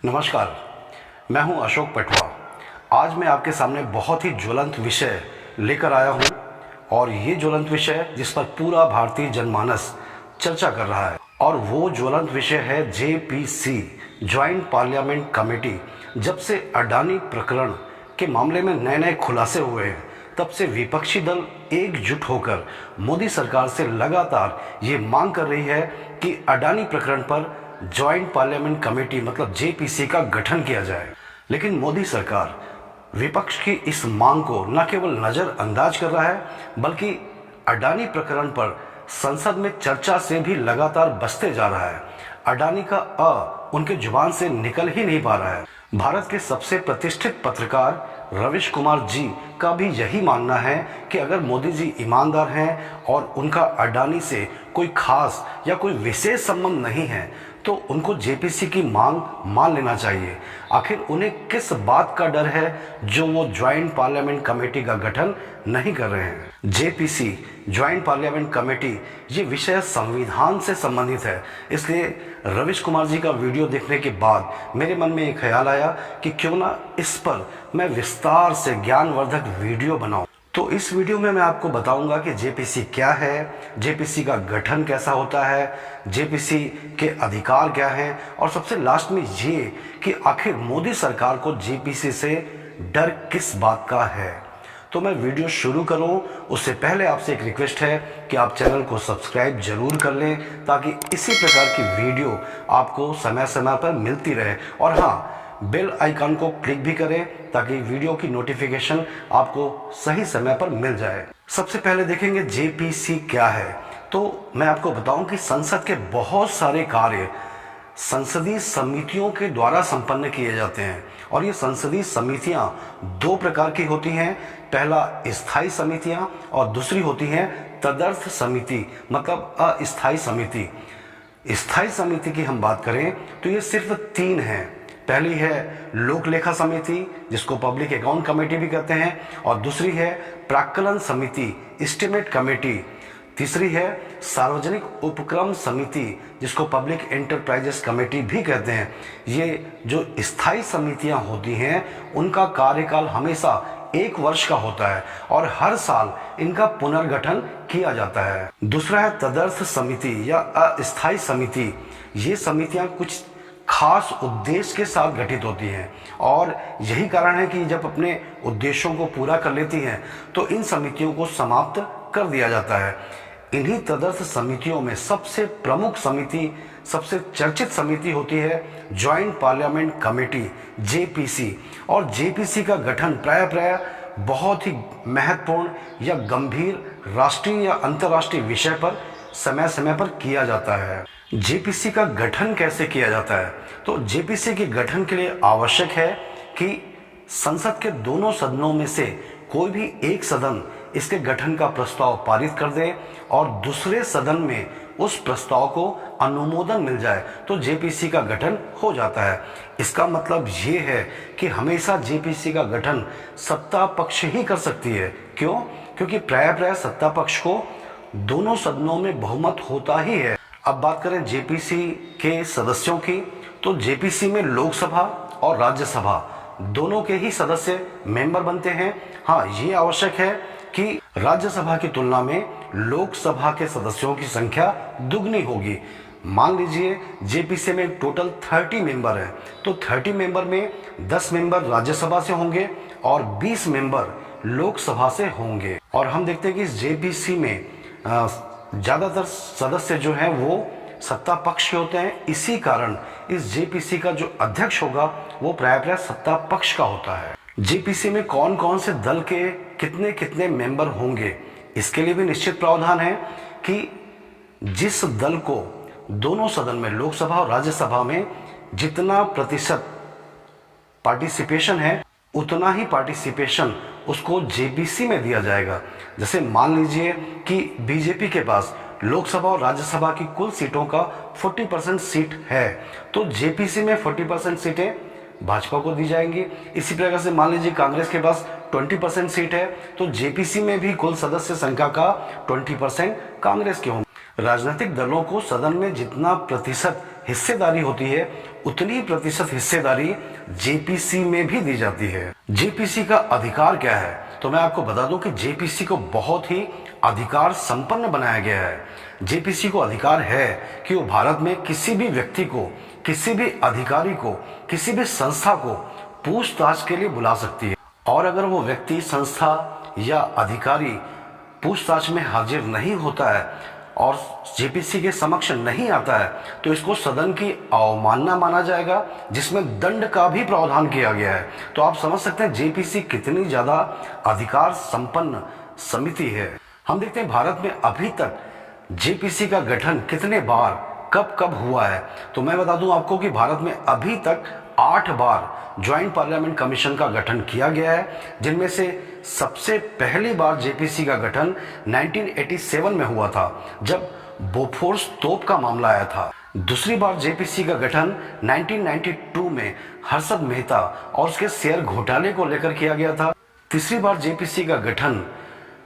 नमस्कार, मैं हूं अशोक पटवा। आज मैं आपके सामने बहुत ही ज्वलंत विषय लेकर आया हूं और ये ज्वलंत विषय जिस पर पूरा भारतीय जनमानस चर्चा कर रहा है और वो ज्वलंत विषय है जेपीसी, ज्वाइंट पार्लियामेंट कमेटी। जब से अडानी प्रकरण के मामले में नए नए खुलासे हुए हैं, तब से विपक्षी दल एकजुट होकर मोदी सरकार से लगातार ये मांग कर रही है कि अडानी प्रकरण पर ज्वाइंट पार्लियामेंट कमेटी मतलब जेपीसी का गठन किया जाए। लेकिन मोदी सरकार विपक्ष की इस मांग को न केवल नज़रअंदाज कर रहा है, बल्कि अडानी प्रकरण पर संसद में चर्चा से भी लगातार बचते जा रहा है। अडानी का उनके जुबान से निकल ही नहीं पा रहा है। भारत के सबसे प्रतिष्ठित पत्रकार रवीश कुमार जी का भी यही मानना है कि अगर मोदी जी ईमानदार हैं और उनका अडानी से कोई खास या कोई विशेष संबंध नहीं है, तो उनको जेपीसी की मांग मान लेना चाहिए। आखिर उन्हें किस बात का डर है जो वो ज्वाइंट पार्लियामेंट कमेटी का गठन नहीं कर रहे हैं। जेपीसी, ज्वाइंट पार्लियामेंट कमेटी, ये विषय संविधान से संबंधित है। इसलिए रवीश कुमार जी का वीडियो देखने के बाद मेरे मन में एक ख्याल आया कि क्यों ना इस पर मैं विस्तार से ज्ञानवर्धक वीडियो बनाऊं। तो इस वीडियो में मैं आपको बताऊंगा कि जेपीसी क्या है, जेपीसी का गठन कैसा होता है, जेपीसी के अधिकार क्या हैं, और सबसे लास्ट में ये कि आखिर मोदी सरकार को जेपीसी से डर किस बात का है। तो मैं वीडियो शुरू करूं उससे पहले आपसे एक रिक्वेस्ट है कि आप चैनल को सब्सक्राइब जरूर कर लें, ताकि इसी प्रकार की वीडियो आपको समय समय पर मिलती रहे। और हाँ, बेल आइकन को क्लिक भी करें ताकि वीडियो की नोटिफिकेशन आपको सही समय पर मिल जाए। सबसे पहले देखेंगे जेपीसी क्या है। तो मैं आपको बताऊं कि संसद के बहुत सारे कार्य संसदीय समितियों के द्वारा संपन्न किए जाते हैं, और ये संसदीय समितियां दो प्रकार की होती हैं। पहला स्थायी समितियां और दूसरी होती हैं तदर्थ समिति मतलब अस्थायी समिति। स्थायी समिति की हम बात करें तो ये सिर्फ तीन हैं। पहली है लोक लेखा समिति, जिसको पब्लिक अकाउंट कमेटी भी कहते हैं, और दूसरी है प्राक्कलन समिति, एस्टीमेट कमेटी। तीसरी है सार्वजनिक उपक्रम समिति, जिसको पब्लिक एंटरप्राइजेस कमेटी भी कहते हैं। ये जो स्थायी समितियां होती हैं उनका कार्यकाल हमेशा 1 वर्ष का होता है और हर साल इनका पुनर्गठन किया जाता है। दूसरा है तदर्थ समिति या अस्थायी समिति। ये समितियां कुछ खास उद्देश्य के साथ गठित होती हैं, और यही कारण है कि जब अपने उद्देश्यों को पूरा कर लेती हैं तो इन समितियों को समाप्त कर दिया जाता है। इन्हीं तदर्थ समितियों में सबसे प्रमुख समिति, सबसे चर्चित समिति होती है ज्वाइंट पार्लियामेंट कमेटी जेपीसी। और जेपीसी का गठन प्राय बहुत ही महत्वपूर्ण या गंभीर राष्ट्रीय या अंतर्राष्ट्रीय विषय पर समय समय पर किया जाता है। जेपीसी का गठन कैसे किया जाता है? तो जेपीसी के गठन के लिए आवश्यक है कि संसद के दोनों सदनों में से कोई भी एक सदन इसके गठन का प्रस्ताव पारित कर दे और दूसरे सदन में उस प्रस्ताव को अनुमोदन मिल जाए तो जेपीसी का गठन हो जाता है। इसका मतलब ये है कि हमेशा जेपीसी का गठन सत्ता पक्ष ही कर सकती है। क्यों? क्योंकि प्राय सत्ता पक्ष को दोनों सदनों में बहुमत होता ही है। अब बात करें जेपीसी के सदस्यों की, तो जेपीसी में लोकसभा और राज्यसभा दोनों के ही सदस्य मेंबर बनते हैं। हाँ, ये आवश्यक है कि राज्यसभा की तुलना में लोकसभा के सदस्यों की संख्या दुगनी होगी। मान लीजिए जेपीसी में टोटल 30 मेंबर हैं, तो 30 मेंबर में 10 मेंबर राज्यसभा से होंगे और 20 मेंबर लोकसभा से होंगे। और हम देखते हैं कि इस जेपीसी में ज़्यादातर सदस्य जो हैं वो सत्ता पक्ष के होते हैं। इसी कारण इस जेपीसी का जो अध्यक्ष होगा वो प्राय सत्ता पक्ष का होता है। जेपीसी में कौन कौन से दल के कितने कितने मेंबर होंगे, इसके लिए भी निश्चित प्रावधान है कि जिस दल को दोनों सदन में लोकसभा और राज्यसभा में जितना प्रतिशत पार्टिसिपेशन है उतना ही पार्टिसिपेशन उसको जेपीसी में दिया जाएगा। जैसे मान लीजिए कि बीजेपी के पास लोकसभा और राज्यसभा की कुल सीटों का 40% सीट है, तो जेपीसी में 40% सीटें भाजपा को दी जाएंगी। इसी प्रकार से मान लीजिए कांग्रेस के पास 20% सीट है, तो जेपीसी में भी कुल सदस्य संख्या का 20% कांग्रेस के होंगे। राजनीतिक दलों को सदन में जितना प्रतिशत हिस्सेदारी होती है उतनी प्रतिशत हिस्सेदारी जेपीसी में भी दी जाती है। जेपीसी का अधिकार क्या है? तो मैं आपको बता दूं कि जेपीसी को बहुत ही अधिकार संपन्न बनाया गया है। जेपीसी को अधिकार है कि वो भारत में किसी भी व्यक्ति को, किसी भी अधिकारी को, किसी भी संस्था को पूछताछ के लिए बुला सकती है, और अगर वो व्यक्ति, संस्था या अधिकारी पूछताछ में हाजिर नहीं होता है और जेपीसी के समक्ष नहीं आता है, तो इसको सदन की अवमानना माना जाएगा, जिसमें दंड का भी प्रावधान किया गया है। तो आप समझ सकते हैं जेपीसी कितनी ज्यादा अधिकार संपन्न समिति है। हम देखते हैं भारत में अभी तक जेपीसी का गठन कितने बार, कब कब हुआ है। तो मैं बता दूं आपको कि भारत में अभी तक 8 बार ज्वाइंट पार्लियामेंट कमीशन का गठन किया गया है, जिनमें से सबसे पहली बार जेपीसी का गठन 1987 में हुआ था, जब बोफोर्स तोप का मामला आया था। दूसरी बार जेपीसी का गठन 1992 में हर्षद मेहता और उसके शेयर घोटाले को लेकर किया गया था। तीसरी बार जेपीसी का गठन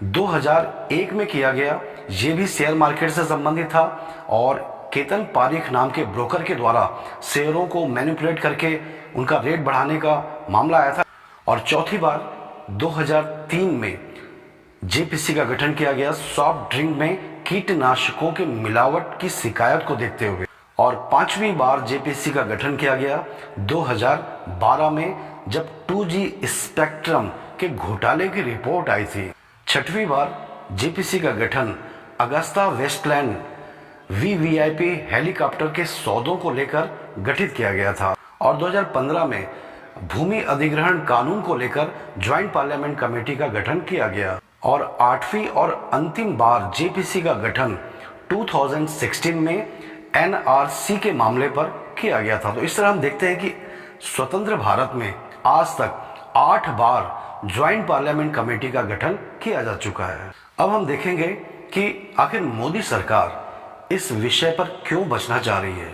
2001 में किया गया, ये भी शेयर मार्केट से संबंधित था और केतन पारीख नाम के ब्रोकर के द्वारा शेयरों को मैनिपुलेट करके उनका रेट बढ़ाने का मामला आया था। और चौथी बार 2003 में जेपीसी का गठन किया गया सॉफ्ट ड्रिंक में कीटनाशकों के मिलावट की शिकायत को देखते हुए। और पांचवी बार जेपीसी का गठन किया गया 2012 में, जब 2G स्पेक्ट्रम के घोटाले की रिपोर्ट आई थी। छठवीं बार जेपीसी का गठन अगस्ता वेस्टलैंड वीवीआईपी हेलीकॉप्टर के सौदों को लेकर गठित किया गया था। और 2015 में भूमि अधिग्रहण कानून को लेकर ज्वाइंट पार्लियामेंट कमेटी का गठन किया गया। और आठवीं और अंतिम बार जेपीसी का गठन 2016 में एनआरसी के मामले पर किया गया था। तो इस तरह हम देखते हैं कि स्वतंत्र भारत में आज तक 8 बार ज्वाइंट पार्लियामेंट कमेटी का गठन किया जा चुका है। अब हम देखेंगे कि आखिर मोदी सरकार इस विषय पर क्यों बचना चाह रही है,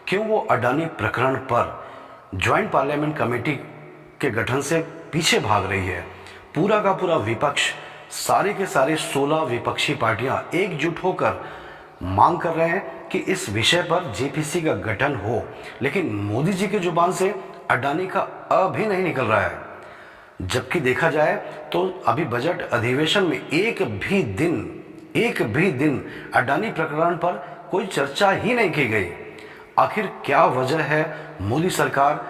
क्यों वो अडानी प्रकरण पर ज्वाइंट पार्लियामेंट कमेटी के गठन से पीछे भाग रही है। पूरा का पूरा विपक्ष, सारे के सारे 16 विपक्षी पार्टियां एकजुट होकर मांग कर रहे हैं कि इस विषय पर जेपीसी का गठन हो, लेकिन मोदी जी की जुबान से अडानी का अ भी नहीं निकल रहा है। जबकि देखा जाए तो अभी बजट अधिवेशन में एक भी दिन अडानी प्रकरण पर कोई चर्चा ही नहीं की गई। आखिर क्या वजह है मोदी सरकार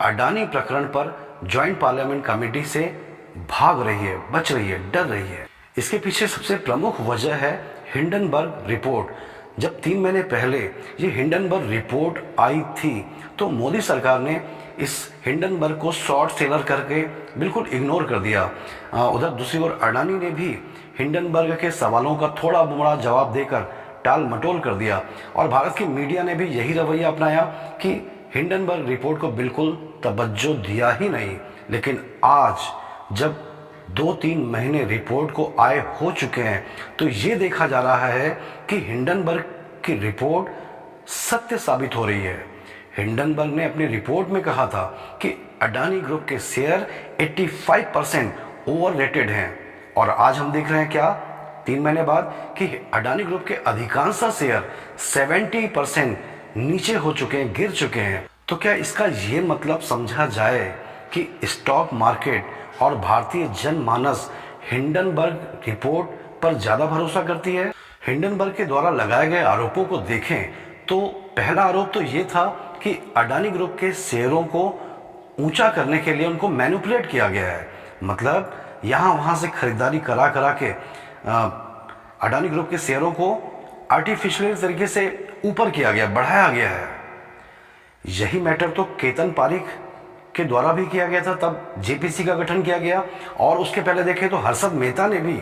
अडानी प्रकरण पर ज्वाइंट पार्लियामेंट कमेटी से भाग रही है, बच रही है, डर रही है? इसके पीछे सबसे प्रमुख वजह है हिंडनबर्ग रिपोर्ट। जब 3 महीने पहले ये हिंडनबर्ग रिपोर्ट आई थी, तो मोदी सरकार ने इस हिंडनबर्ग को शॉर्ट सेलर करके बिल्कुल इग्नोर कर दिया। उधर दूसरी ओर अडानी ने भी हिंडनबर्ग के सवालों का थोड़ा बुरा जवाब देकर टाल मटोल कर दिया, और भारत की मीडिया ने भी यही रवैया अपनाया कि हिंडनबर्ग रिपोर्ट को बिल्कुल तवज्जो दिया ही नहीं। लेकिन आज जब 2-3 महीने रिपोर्ट को आए हो चुके हैं, तो ये देखा जा रहा है कि हिंडनबर्ग की रिपोर्ट सत्य साबित हो रही है। हिंडनबर्ग ने अपनी रिपोर्ट में कहा था कि अडानी ग्रुप के शेयर 85% ओवररेटेड हैं, और आज हम देख रहे हैं क्या 3 महीने बाद कि अडानी ग्रुप के अधिकांश शेयर 70% नीचे हो चुके हैं, गिर चुके हैं। तो क्या इसका ये मतलब समझा जाए कि स्टॉक मार्केट और भारतीय जनमानस हिंडनबर्ग रिपोर्ट पर ज्यादा भरोसा करती है? हिंडनबर्ग के द्वारा लगाए गए आरोपों को देखें तो पहला आरोप तो ये था कि अडानी ग्रुप के शेयरों को ऊंचा करने के लिए उनको मैनिपुलेट किया गया है। मतलब यहाँ वहाँ से खरीदारी करा के अडानी ग्रुप के शेयरों को आर्टिफिशियल तरीके से ऊपर किया गया, बढ़ाया गया है। यही मैटर तो केतन पारीख के द्वारा भी किया गया था, तब जेपीसी का गठन किया गया। और उसके पहले देखें तो हर्षद मेहता ने भी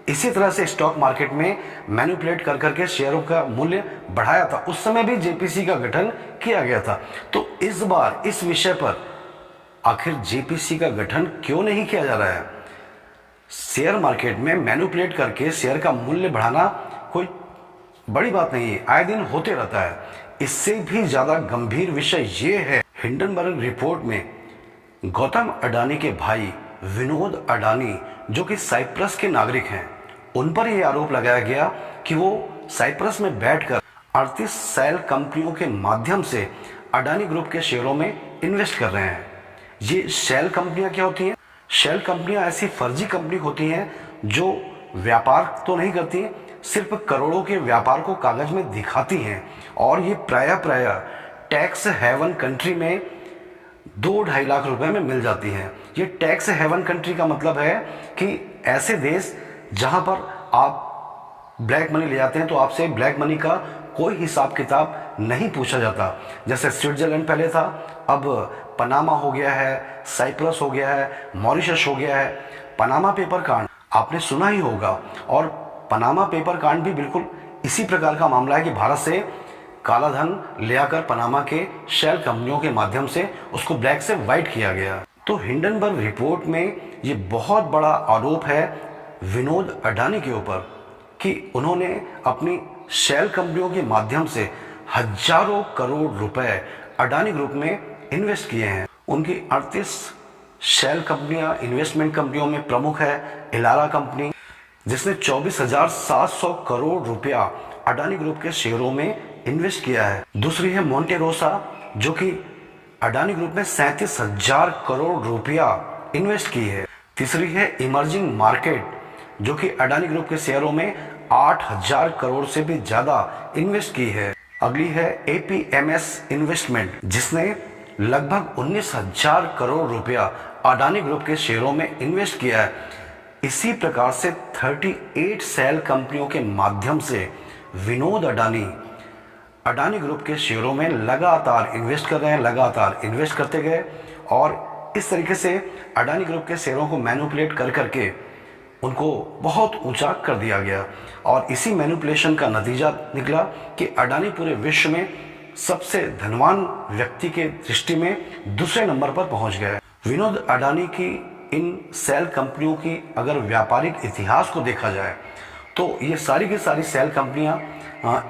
इसी तरह से स्टॉक मार्केट में मैनिपुलेट कर करके शेयरों का मूल्य बढ़ाया था, उस समय भी जेपीसी का गठन किया गया था। तो इस बार इस विषय पर आखिर जेपीसी का गठन क्यों नहीं किया जा रहा है? शेयर मार्केट में मैनिपुलेट करके शेयर का मूल्य बढ़ाना कोई बड़ी बात नहीं है, आए दिन होते रहता है। इससे भी ज्यादा गंभीर विषय ये है, हिंडनबर्ग रिपोर्ट में गौतम अडानी के भाई विनोद अडानी, जो कि साइप्रस के नागरिक हैं, उन पर यह आरोप लगाया गया कि वो साइप्रस में बैठकर 38 सेल कंपनियों के माध्यम से अडानी ग्रुप के शेयरों में इन्वेस्ट कर रहे हैं। ये शेल कंपनियां क्या होती हैं? शेल कंपनियां ऐसी फर्जी कंपनी होती हैं जो व्यापार तो नहीं करती, सिर्फ करोड़ों के व्यापार को कागज में दिखाती हैं और ये प्राय टैक्स हेवन कंट्री में 2-2.5 लाख रुपए में मिल जाती हैं। ये टैक्स हेवन कंट्री का मतलब है कि ऐसे देश जहां पर आप ब्लैक मनी ले जाते हैं तो आपसे ब्लैक मनी का कोई हिसाब किताब नहीं पूछा जाता। जैसे स्विट्जरलैंड पहले था, अब पनामा हो गया है, साइप्रस हो गया है, मॉरिशस हो गया है। पनामा पेपर कांड आपने सुना ही होगा, और पनामा पेपर कांड भी बिल्कुल इसी प्रकार का मामला है कि भारत से काला धन ले आकर पनामा के शेल कंपनियों के माध्यम से उसको ब्लैक से व्हाइट किया गया। तो हिंडनबर्ग रिपोर्ट में ये बहुत बड़ा आरोप है विनोद अडानी के ऊपर कि उन्होंने अपनी शेल कंपनियों के माध्यम से हजारों करोड़ रुपए अडानी ग्रुप में इन्वेस्ट किए हैं। उनकी 38 शेल कंपनियां इन्वेस्टमेंट कंपनियों में प्रमुख है इलारा कंपनी, जिसने 24,700 करोड़ रुपया अडानी ग्रुप के शेयरों में इन्वेस्ट किया है। दूसरी है मोंटे रोसा, जो कि अडानी ग्रुप में 37,000 करोड़ रुपया इन्वेस्ट की है। तीसरी है इमर्जिंग मार्केट, जो कि अडानी ग्रुप के शेयरों में 8,000 करोड़ से भी ज्यादा इन्वेस्ट की है। अगली है APMS इन्वेस्टमेंट, जिसने लगभग 19,000 करोड़ रुपया अडानी ग्रुप के शेयरों में इन्वेस्ट किया है। इसी प्रकार से 38 सेल कंपनियों के माध्यम से विनोद अडानी ग्रुप के शेयरों में लगातार इन्वेस्ट कर रहे हैं, लगातार इन्वेस्ट करते गए और इस तरीके से अडानी ग्रुप के शेयरों को मैनिपुलेट कर करके उनको बहुत ऊंचा कर दिया गया। और इसी मैनिपुलेशन का नतीजा निकला कि अडानी पूरे विश्व में सबसे धनवान व्यक्ति के दृष्टि में दूसरे नंबर पर पहुंच गए। विनोद अडानी की इन सेल कंपनियों की अगर व्यापारिक इतिहास को देखा जाए तो ये सारी की सारी सेल कंपनियां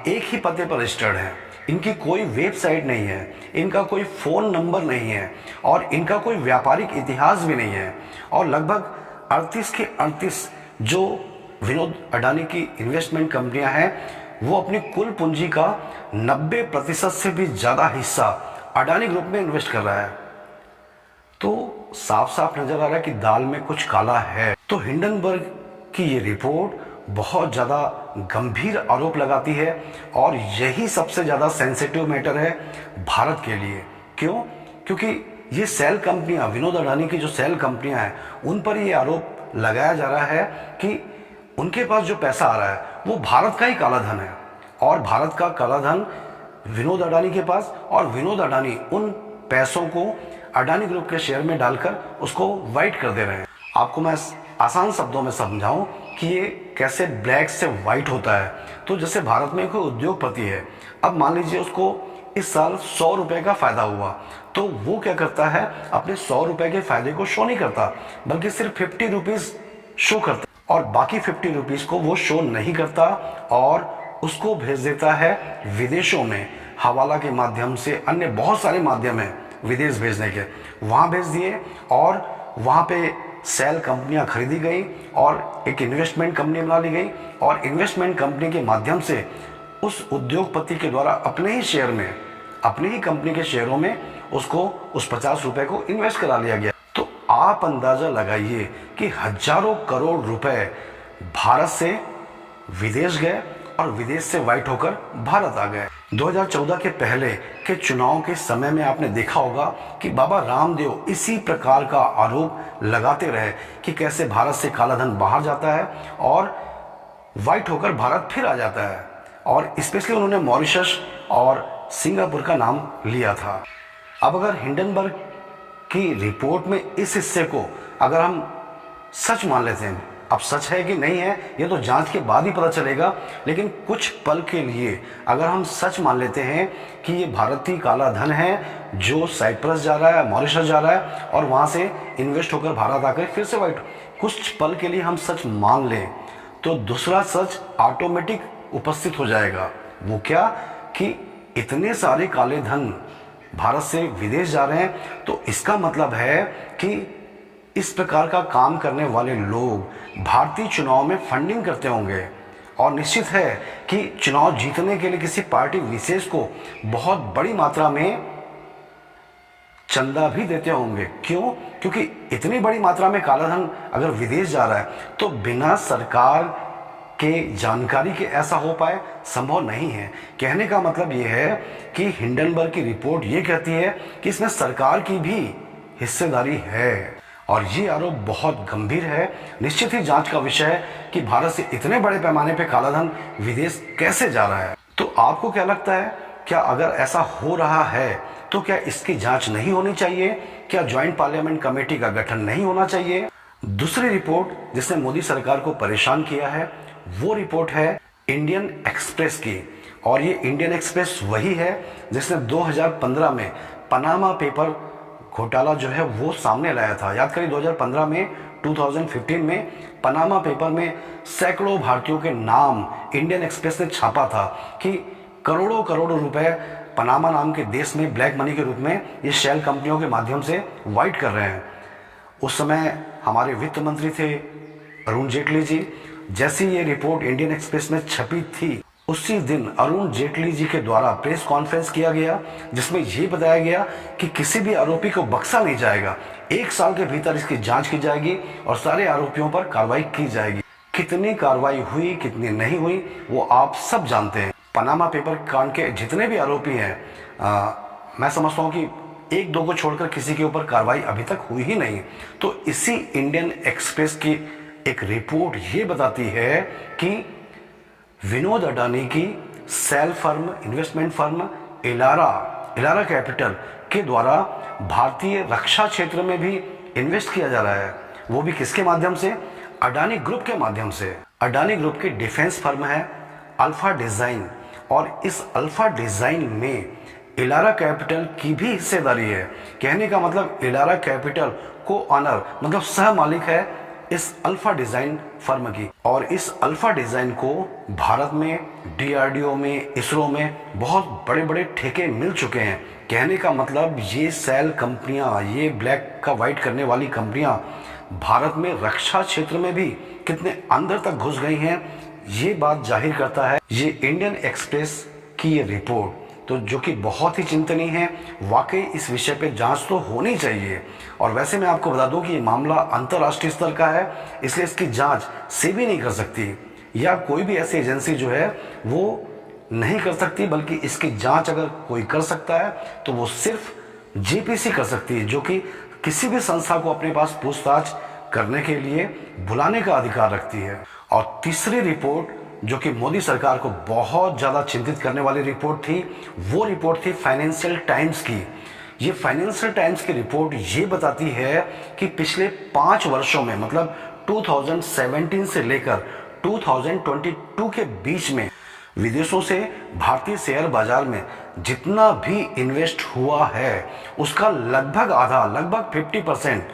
एक ही पते पर रजिस्टर्ड हैं। इनकी कोई वेबसाइट नहीं है, इनका कोई फ़ोन नंबर नहीं है और इनका कोई व्यापारिक इतिहास भी नहीं है। और लगभग 38 के 38 जो विनोद अडानी की इन्वेस्टमेंट कंपनियां हैं वो अपनी कुल पूंजी का 90% से भी ज़्यादा हिस्सा अडानी ग्रुप में इन्वेस्ट कर रहा है। तो साफ साफ नजर आ रहा है कि दाल में कुछ काला है। तो हिंडनबर्ग की ये रिपोर्ट बहुत ज़्यादा गंभीर आरोप लगाती है और यही सबसे ज़्यादा सेंसिटिव मैटर है भारत के लिए। क्यों? क्योंकि ये सेल कंपनियां, विनोद अडानी की जो सेल कंपनियां हैं, उन पर ये आरोप लगाया जा रहा है कि उनके पास जो पैसा आ रहा है वो भारत का ही काला धन है और भारत का काला धन विनोद अडानी के पास, और विनोद अडानी उन पैसों को अडानी ग्रुप के शेयर में डालकर उसको व्हाइट कर दे रहे हैं। आपको मैं आसान शब्दों में समझाऊं कि ये कैसे ब्लैक से व्हाइट होता है। तो जैसे भारत में कोई उद्योगपति है, अब मान लीजिए उसको इस साल 100 रुपए का फायदा हुआ, तो वो क्या करता है, अपने 100 रुपए के फायदे को शो नहीं करता बल्कि सिर्फ 50 रुपीज शो करता और बाकी 50 रुपीज को वो शो नहीं करता और उसको भेज देता है विदेशों में हवाला के माध्यम से। अन्य बहुत सारे माध्यम हैं विदेश भेजने के, वहाँ भेज दिए और वहाँ पे सेल कंपनियां खरीदी गई और एक इन्वेस्टमेंट कंपनी बना ली गई और इन्वेस्टमेंट कंपनी के माध्यम से उस उद्योगपति के द्वारा अपने ही शेयर में, अपने ही कंपनी के शेयरों में उसको उस 50 रुपए को इन्वेस्ट करा लिया गया। तो आप अंदाजा लगाइए कि हजारों करोड़ रुपए भारत से विदेश गए और विदेश से व्हाइट होकर भारत आ गए। 2014 के पहले के चुनाव के समय में आपने देखा होगा कि बाबा रामदेव इसी प्रकार का आरोप लगाते रहे कि कैसे भारत से काला धन बाहर जाता है और व्हाइट होकर भारत फिर आ जाता है, और स्पेशली उन्होंने मॉरिशस और सिंगापुर का नाम लिया था। अब अगर हिंडनबर्ग की रिपोर्ट में इस हिस्से को अगर हम सच मान लेते हैं, अब सच है कि नहीं है ये तो जांच के बाद ही पता चलेगा, लेकिन कुछ पल के लिए अगर हम सच मान लेते हैं कि ये भारतीय काला धन है जो साइप्रस जा रहा है, मॉरिशस जा रहा है और वहाँ से इन्वेस्ट होकर भारत आकर फिर से व्हाइट, कुछ पल के लिए हम सच मान लें तो दूसरा सच ऑटोमेटिक उपस्थित हो जाएगा। वो क्या कि इतने सारे काले धन भारत से विदेश जा रहे हैं, तो इसका मतलब है कि इस प्रकार का काम करने वाले लोग भारतीय चुनाव में फंडिंग करते होंगे और निश्चित है कि चुनाव जीतने के लिए किसी पार्टी विशेष को बहुत बड़ी मात्रा में चंदा भी देते होंगे। क्यों? क्योंकि इतनी बड़ी मात्रा में कालाधन अगर विदेश जा रहा है तो बिना सरकार के जानकारी के ऐसा हो पाए, संभव नहीं है। कहने का मतलब ये है कि हिंडनबर्ग की रिपोर्ट ये कहती है कि इसमें सरकार की भी हिस्सेदारी है और ये आरोप बहुत गंभीर है। निश्चित ही जांच का विषय है कि भारत से इतने बड़े पैमाने पे कालाधन विदेश कैसे जा रहा है। तो आपको क्या लगता है, क्या अगर ऐसा हो रहा है तो क्या इसकी जांच नहीं होनी चाहिए? क्या ज्वाइंट पार्लियामेंट कमेटी का गठन नहीं होना चाहिए? दूसरी रिपोर्ट जिसने मोदी सरकार को परेशान किया है वो रिपोर्ट है इंडियन एक्सप्रेस की। और ये इंडियन एक्सप्रेस वही है जिसने 2015 में पनामा पेपर घोटाला जो है वो सामने लाया था। याद करिए 2015 में 2015 में पनामा पेपर में सैकड़ों भारतीयों के नाम इंडियन एक्सप्रेस ने छापा था कि करोड़ों करोड़ों रुपए पनामा नाम के देश में ब्लैक मनी के रूप में ये शेल कंपनियों के माध्यम से वाइट कर रहे हैं। उस समय हमारे वित्त मंत्री थे अरुण जेटली जी। जैसी ये रिपोर्ट इंडियन एक्सप्रेस में छपी थी उसी दिन अरुण जेटली जी के द्वारा प्रेस कॉन्फ्रेंस किया गया जिसमें ये बताया गया कि किसी भी आरोपी को बख्शा नहीं जाएगा, 1 साल के भीतर इसकी जांच की जाएगी और सारे आरोपियों पर कार्रवाई की जाएगी। कितनी कार्रवाई हुई कितनी नहीं हुई वो आप सब जानते हैं। पनामा पेपर कांड के जितने भी आरोपी हैं मैं समझता हूँ कि 1-2 को छोड़कर किसी के ऊपर कार्रवाई अभी तक हुई ही नहीं। तो इसी इंडियन एक्सप्रेस की एक रिपोर्ट ये बताती है कि विनोद अडानी की shell firm, investment firm Elara Capital के द्वारा भारतीय रक्षा क्षेत्र में भी इन्वेस्ट किया जा रहा है। वो भी किसके माध्यम से? अडानी ग्रुप के माध्यम से। अडानी ग्रुप की डिफेंस फर्म है अल्फा डिजाइन और इस अल्फा डिजाइन में इलारा कैपिटल की भी हिस्सेदारी है। कहने का मतलब इलारा कैपिटल को ऑनर मतलब सह मालिक है इस अल्फा डिजाइन फर्म की। और इस अल्फा डिजाइन को भारत में डीआरडीओ में, इसरो में बहुत बड़े बड़े ठेके मिल चुके हैं। कहने का मतलब ये सेल कंपनियां, ये ब्लैक का वाइट करने वाली कंपनियां भारत में रक्षा क्षेत्र में भी कितने अंदर तक घुस गई हैं, ये बात जाहिर करता है ये इंडियन एक्सप्रेस की ये रिपोर्ट। तो जो कि बहुत ही चिंतनीय है। वाकई इस विषय पे जांच तो होनी चाहिए। और वैसे मैं आपको बता दूं कि ये मामला अंतर्राष्ट्रीय स्तर का है, इसलिए इसकी जांच सेबी नहीं कर सकती या कोई भी ऐसी एजेंसी जो है वो नहीं कर सकती, बल्कि इसकी जांच अगर कोई कर सकता है तो वो सिर्फ जेपीसी कर सकती है, जो कि किसी भी संस्था को अपने पास पूछताछ करने के लिए बुलाने का अधिकार रखती है। और तीसरी रिपोर्ट जो कि मोदी सरकार को बहुत ज़्यादा चिंतित करने वाली रिपोर्ट थी, वो रिपोर्ट थी फाइनेंशियल टाइम्स की। ये फाइनेंशियल टाइम्स की रिपोर्ट ये बताती है कि पिछले 5 वर्षों में मतलब 2017 से लेकर 2022 के बीच में विदेशों से भारतीय शेयर बाजार में जितना भी इन्वेस्ट हुआ है उसका लगभग आधा, लगभग 50%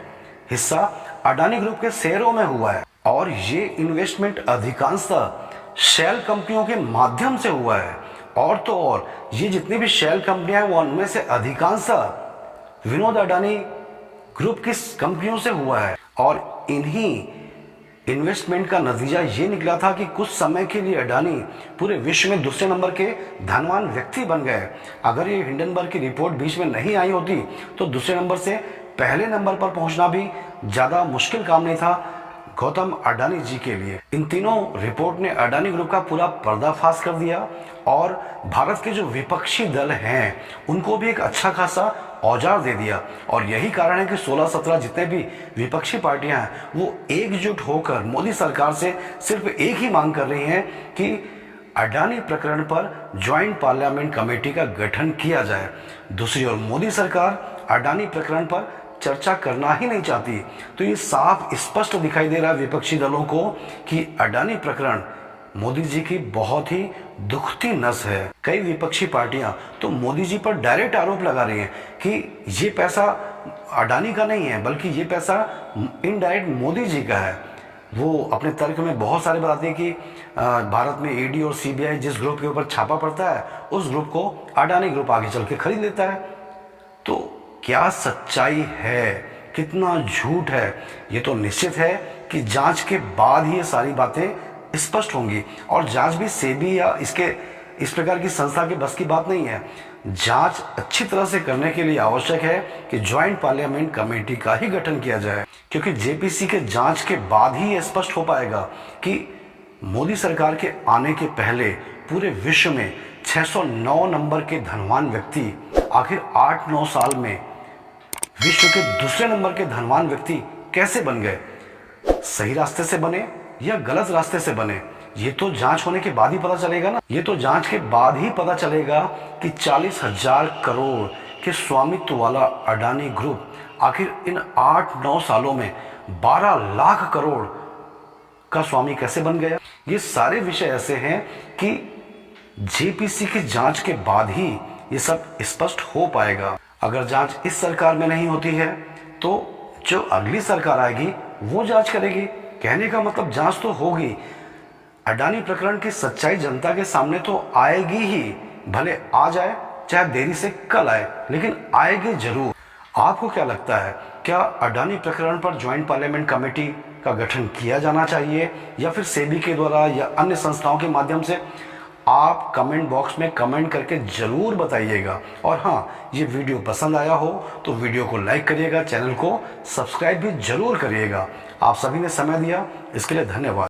हिस्सा अडानी ग्रुप के शेयरों में हुआ है। और ये इन्वेस्टमेंट अधिकांशतः शेल कंपनियों के माध्यम से हुआ है। और तो और ये जितनी भी शेल कंपनियां हैं वो उनमें से अधिकांशतः विनोद अडानी ग्रुप की कंपनियों से हुआ है। और इन्हीं इन्वेस्टमेंट का नतीजा ये निकला था कि कुछ समय के लिए अडानी पूरे विश्व में दूसरे नंबर के धनवान व्यक्ति बन गए। अगर ये हिंडनबर्ग की रिपोर्ट बीच में नहीं आई होती तो दूसरे नंबर से पहले नंबर पर पहुंचना भी ज़्यादा मुश्किल काम नहीं था गौतम अडानी जी के लिए। इन तीनों रिपोर्ट ने अडानी ग्रुप का पूरा पर्दाफाश कर दिया और भारत के जो विपक्षी दल हैं उनको भी एक अच्छा खासा औजार दे दिया। और यही कारण है कि 16-17 जितने भी विपक्षी पार्टियां हैं वो एकजुट होकर मोदी सरकार से सिर्फ एक ही मांग कर रही हैं कि अडानी प्रकरण पर ज्वाइंट पार्लियामेंट कमेटी का गठन किया जाए। दूसरी ओर मोदी सरकार अडानी प्रकरण पर चर्चा करना ही नहीं चाहती। तो ये साफ स्पष्ट दिखाई दे रहा है विपक्षी दलों को कि अडानी प्रकरण मोदी जी की बहुत ही दुखती नस है। कई विपक्षी पार्टियां तो मोदी जी पर डायरेक्ट आरोप लगा रही हैं कि ये पैसा अडानी का नहीं है बल्कि ये पैसा इनडायरेक्ट मोदी जी का है। वो अपने तर्क में बहुत सारे बताते हैं कि भारत में ईडी और सीबीआई जिस ग्रुप के ऊपर छापा पड़ता है उस ग्रुप को अडानी ग्रुप आगे चल के खरीद लेता है। तो क्या सच्चाई है, कितना झूठ है, ये तो निश्चित है कि जांच के बाद ही ये सारी बातें स्पष्ट होंगी। और जांच भी सेबी या इस प्रकार की संस्था के बस की बात नहीं है। जांच अच्छी तरह से करने के लिए आवश्यक है कि ज्वाइंट पार्लियामेंट कमेटी का ही गठन किया जाए, क्योंकि जेपीसी के जांच के बाद ही यह स्पष्ट हो पाएगा कि मोदी सरकार के आने के पहले पूरे विश्व में 609 नंबर के धनवान व्यक्ति आखिर 8-9 साल में विश्व के दूसरे नंबर के धनवान व्यक्ति कैसे बन गए। सही रास्ते से बने या गलत रास्ते से बने, ये तो जांच होने के बाद ही पता चलेगा ना। ये तो जांच के बाद ही पता चलेगा कि 40,000 करोड़ के स्वामित्व वाला अडानी ग्रुप आखिर इन 8-9 सालों में 12 लाख करोड़ का स्वामी कैसे बन गया। ये सारे विषय ऐसे हैं कि जेपीसी की जांच के बाद ही ये सब स्पष्ट हो पाएगा। अगर जांच इस सरकार में नहीं होती है तो जो अगली सरकार आएगी वो जांच करेगी। कहने का मतलब जांच तो होगी। अडानी प्रकरण की सच्चाई जनता के सामने तो आएगी ही, भले आ जाए चाहे देरी से कल आए, लेकिन आएगी जरूर। आपको क्या लगता है, क्या अडानी प्रकरण पर ज्वाइंट पार्लियामेंट कमेटी का गठन किया जाना चाहिए या फिर सेबी के द्वारा या अन्य संस्थाओं के माध्यम से? आप कमेंट बॉक्स में कमेंट करके जरूर बताइएगा। और हाँ, ये वीडियो पसंद आया हो तो वीडियो को लाइक करिएगा, चैनल को सब्सक्राइब भी जरूर करिएगा। आप सभी ने समय दिया, इसके लिए धन्यवाद।